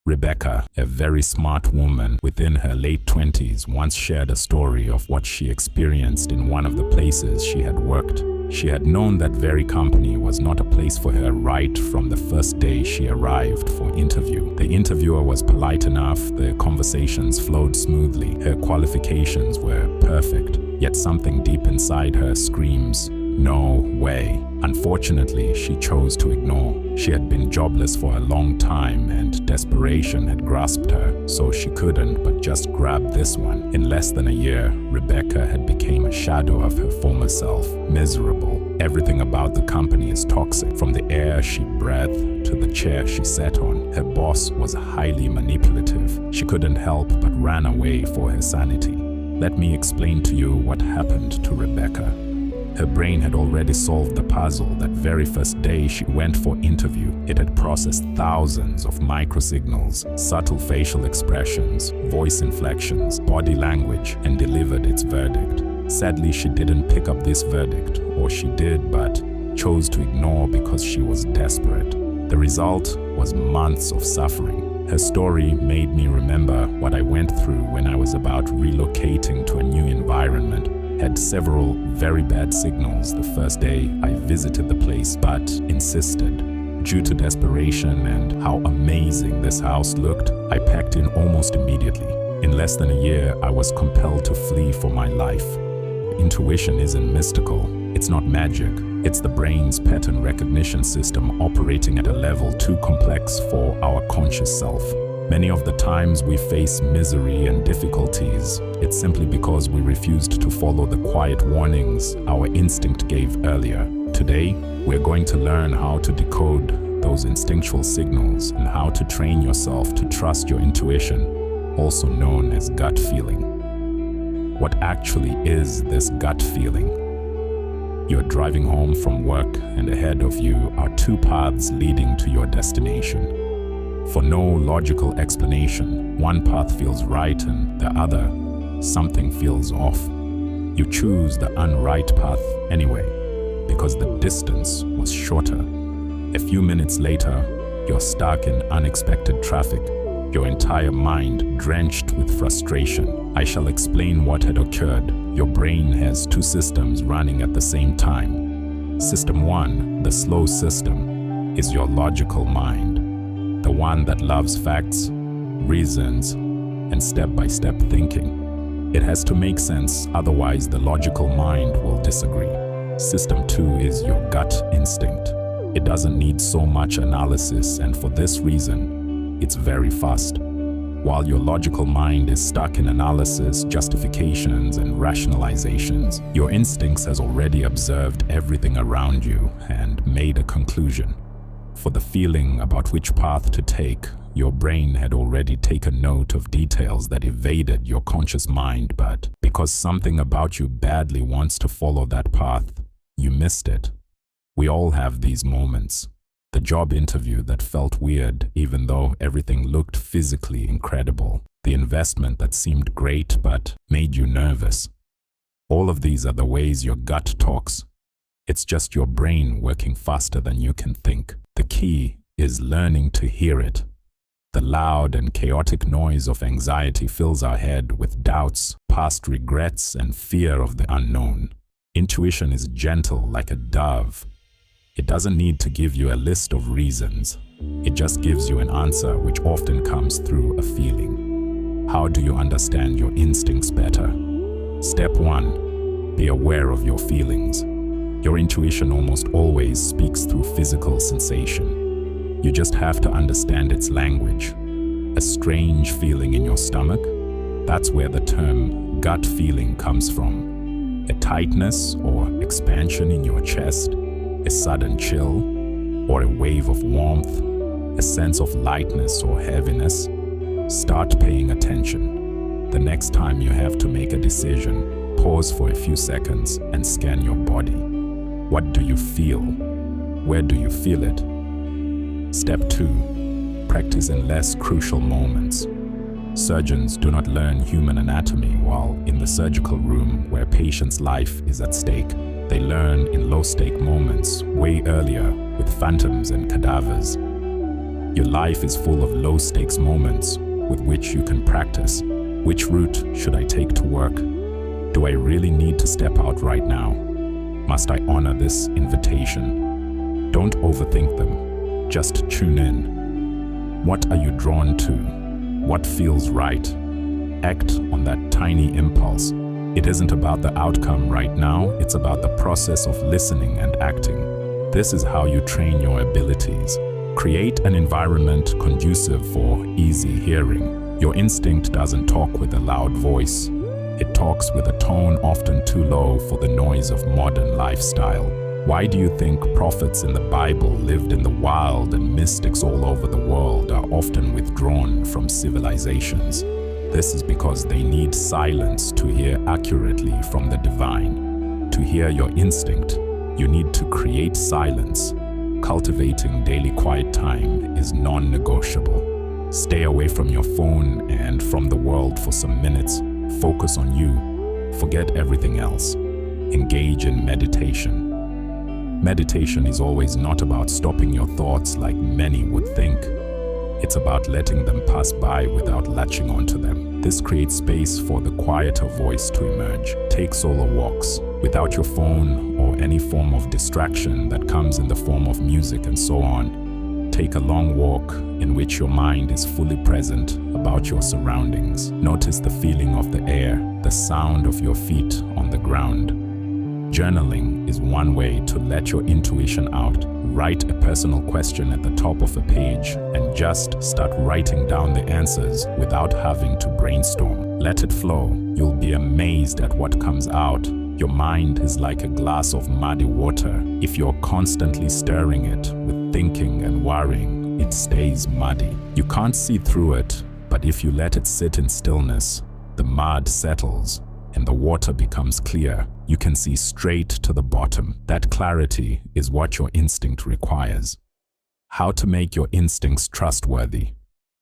Rebecca, a very smart woman within her late 20s, once shared a story of what she experienced in one of the places she had worked. She had known that very company was not a place for her right from the first day she arrived for interview. The interviewer was polite enough, the conversations flowed smoothly, her qualifications were perfect, yet something deep inside her screams, "No way." Unfortunately, she chose to ignore. She had been jobless for a long time and desperation had grasped her, so she couldn't but just grab this one. In less than a year, Rebecca had become a shadow of her former self, miserable. Everything about the company is toxic, from the air she breathed to the chair she sat on. Her boss was highly manipulative. She couldn't help but ran away for her sanity. Let me explain to you what happened to Rebecca. Her brain had already solved the puzzle that very first day she went for interview. It had processed thousands of microsignals, subtle facial expressions, voice inflections, body language, and delivered its verdict. Sadly, she didn't pick up this verdict, or she did, but chose to ignore because she was desperate. The result was months of suffering. Her story made me remember what I went through when I was about relocating to a new environment. Had several very bad signals the first day I visited the place, but insisted. Due to desperation and how amazing this house looked, I packed in almost immediately. In less than a year, I was compelled to flee for my life. Intuition isn't mystical. It's not magic. It's the brain's pattern recognition system operating at a level too complex for our conscious self. Many of the times we face misery and difficulties, it's simply because we refused to follow the quiet warnings our instinct gave earlier. Today, we're going to learn how to decode those instinctual signals and how to train yourself to trust your intuition, also known as gut feeling. What actually is this gut feeling? You're driving home from work and ahead of you are two paths leading to your destination. For no logical explanation, one path feels right and the other, something feels off. You choose the unright path anyway, because the distance was shorter. A few minutes later, you're stuck in unexpected traffic, your entire mind drenched with frustration. I shall explain what had occurred. Your brain has two systems running at the same time. System 1, the slow system, is your logical mind. The one that loves facts, reasons, and step-by-step thinking. It has to make sense, otherwise the logical mind will disagree. System 2 is your gut instinct. It doesn't need so much analysis, and for this reason, it's very fast. While your logical mind is stuck in analysis, justifications, and rationalizations, your instincts has already observed everything around you and made a conclusion. For the feeling about which path to take, your brain had already taken note of details that evaded your conscious mind, but because something about you badly wants to follow that path, you missed it. We all have these moments. The job interview that felt weird even though everything looked physically incredible. The investment that seemed great but made you nervous. All of these are the ways your gut talks. It's just your brain working faster than you can think. The key is learning to hear it. The loud and chaotic noise of anxiety fills our head with doubts, past regrets, and fear of the unknown. Intuition is gentle like a dove. It doesn't need to give you a list of reasons. It just gives you an answer which often comes through a feeling. How do you understand your instincts better? Step 1. Be aware of your feelings. Your intuition almost always speaks through physical sensation. You just have to understand its language. A strange feeling in your stomach? That's where the term gut feeling comes from. A tightness or expansion in your chest? A sudden chill? Or a wave of warmth? A sense of lightness or heaviness? Start paying attention. The next time you have to make a decision, pause for a few seconds and scan your body. What do you feel? Where do you feel it? Step 2. Practice in less crucial moments. Surgeons do not learn human anatomy while in the surgical room where a patient's life is at stake. They learn in low-stake moments way earlier with phantoms and cadavers. Your life is full of low-stakes moments with which you can practice. Which route should I take to work? Do I really need to step out right now? Must I honor this invitation? Don't overthink them. Just tune in. What are you drawn to? What feels right? Act on that tiny impulse. It isn't about the outcome right now, it's about the process of listening and acting. This is how you train your abilities. Create an environment conducive for easy hearing. Your instinct doesn't talk with a loud voice. It talks with a tone often too low for the noise of modern lifestyle. Why do you think prophets in the Bible lived in the wild and mystics all over the world are often withdrawn from civilizations? This is because they need silence to hear accurately from the divine. To hear your instinct, you need to create silence. Cultivating daily quiet time is non-negotiable. Stay away from your phone and from the world for some minutes. Focus on you. Forget everything else. Engage in meditation. Meditation is always not about stopping your thoughts like many would think. It's about letting them pass by without latching onto them. This creates space for the quieter voice to emerge. Take solo walks without your phone or any form of distraction that comes in the form of music and so on. Take a long walk in which your mind is fully present about your surroundings. Notice the feeling of the air, the sound of your feet on the ground. Journaling is one way to let your intuition out. Write a personal question at the top of a page and just start writing down the answers without having to brainstorm. Let it flow. You'll be amazed at what comes out. Your mind is like a glass of muddy water. If you're constantly stirring it with thinking and worrying, it stays muddy. You can't see through it, but if you let it sit in stillness, the mud settles and the water becomes clear. You can see straight to the bottom. That clarity is what your instinct requires. How to make your instincts trustworthy.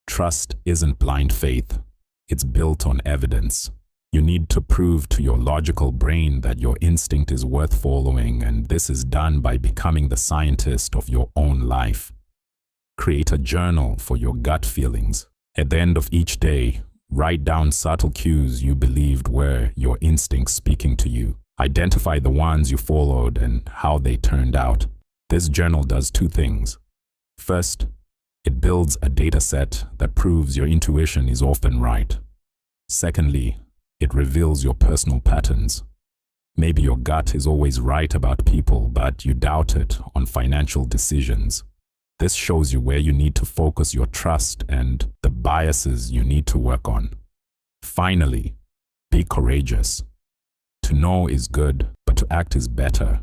Trust isn't blind faith. It's built on evidence. You need to prove to your logical brain that your instinct is worth following, and this is done by becoming the scientist of your own life. Create a journal for your gut feelings. At the end of each day, write down subtle cues you believed were your instincts speaking to you. Identify the ones you followed and how they turned out. This journal does two things. First, it builds a data set that proves your intuition is often right. Secondly, it reveals your personal patterns. Maybe your gut is always right about people, but you doubt it on financial decisions. This shows you where you need to focus your trust and the biases you need to work on. Finally, be courageous. To know is good, but to act is better.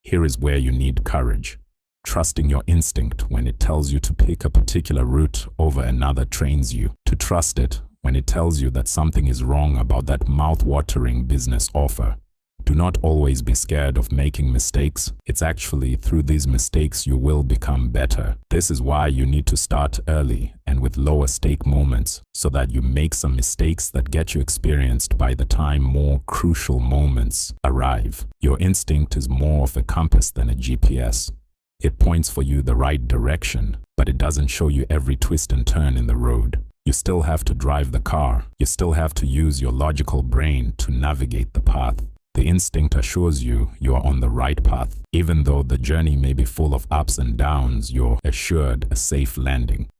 Here is where you need courage. Trusting your instinct when it tells you to pick a particular route over another trains you. To trust it when it tells you that something is wrong about that mouth-watering business offer. Do not always be scared of making mistakes. It's actually through these mistakes you will become better. This is why you need to start early and with lower stake moments so that you make some mistakes that get you experienced by the time more crucial moments arrive. Your instinct is more of a compass than a GPS. It points for you the right direction, but it doesn't show you every twist and turn in the road. You still have to drive the car. You still have to use your logical brain to navigate the path. The instinct assures you are on the right path. Even though the journey may be full of ups and downs, you're assured a safe landing.